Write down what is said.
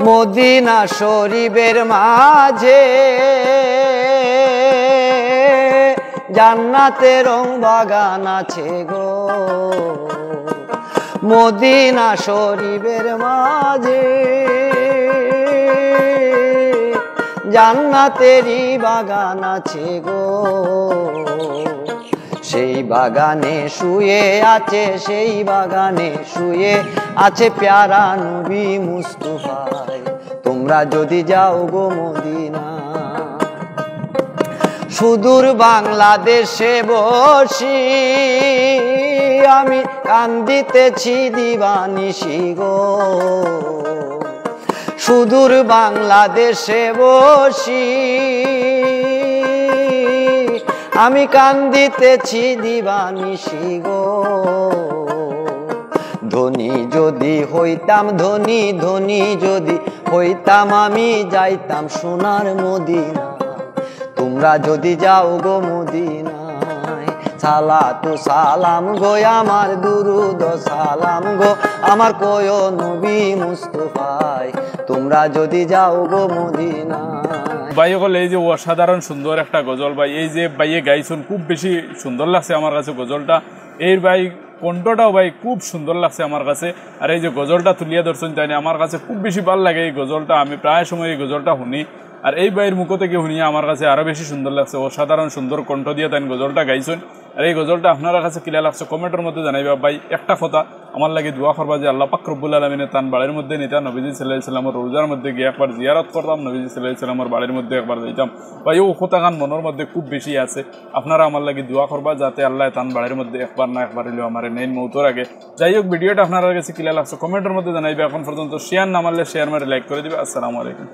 Medina শরীফের মাঝে জান্নাতের রং বাগান আছে গো, মদিনা শরীফের মাঝে জান্নাতেরই বাগান আছে গো। সেই বাগানে শুয়ে আছে, সেই বাগানে শুয়ে আছে প্যারা নবী মুস্তাফায়। তোমরা যদি যাও গো মদিনা, সুদূর বাংলাদেশে বসি আমি কান্দিতেছি দিবানিশি গো, সুদূর বাংলাদেশে বসি আমি কান্দিতেছি দিবানিশি গো। ধনী যদি হইতাম, ধনী ধনী যদি হইতাম, আমি যাইতাম সোনার মদিনা। তোমরা যদি যাও গো মদিনায়, সালাতু সালাম গো আমার, দুরুদ সালাম গো আমার কয় নবী মুস্তাফায়। তোমরা যদি যাও গো মদিনায়। ভাই বলে এই যে অসাধারণ সুন্দর একটা গজল ভাই, এই যে ভাইয়ে গাইছেন খুব বেশি সুন্দর লাগছে আমার কাছে গজলটা। এই ভাই কণ্ঠটাও ভাই খুব সুন্দর লাগছে আমার কাছে। আর এই যে গজলটা তুলিয়া ধরছেন তাই আমার কাছে খুব বেশি ভালো লাগে এই গজলটা। আমি প্রায় সময় এই গজলটা শুনি, আর এই ভাইয়ের মুখ থেকে শুনিয়ে আমার কাছে আরো বেশি সুন্দর লাগছে। অসাধারণ সুন্দর কণ্ঠ দিয়ে তাই গজলটা গাইছেন। আর এই গজলটা আপনার কাছে কিলা লাগছে কমেন্টের মধ্যে জানাইবা। ভাই একটা কথা আমার লাগে দোয়া করবা যে আল্লাহ পাক রব্বুল আলামিনের তান বাড়ির মধ্যে নিতা, নবীজি সাল্লাল্লাহু আলাইহি ওয়াসাল্লামের রোজার মধ্যে গিয়ে একবার জিয়ারত করতাম, নবীজি সাল্লাল্লাহু আলাইহি ওয়াসাল্লামের বাড়ির মধ্যে একবার যাইতাম। ভাই ও কথা গান মনের মধ্যে খুব বেশি আছে। আপনারা আমার লাগে দোয়া করবা যাতে আল্লাহ তান বাড়ির মধ্যে একবার না একবার হইলেও আমার নেন মৌতর আগে। যাই হোক, ভিডিওটা আপনার কাছে কিলা লাগছে কমেন্টের মধ্যে জানাইবে। এখন পর্যন্ত শেয়ার না মারলে শেয়ার মারে লাইক করে দিবে। আসসালামু আলাইকুম।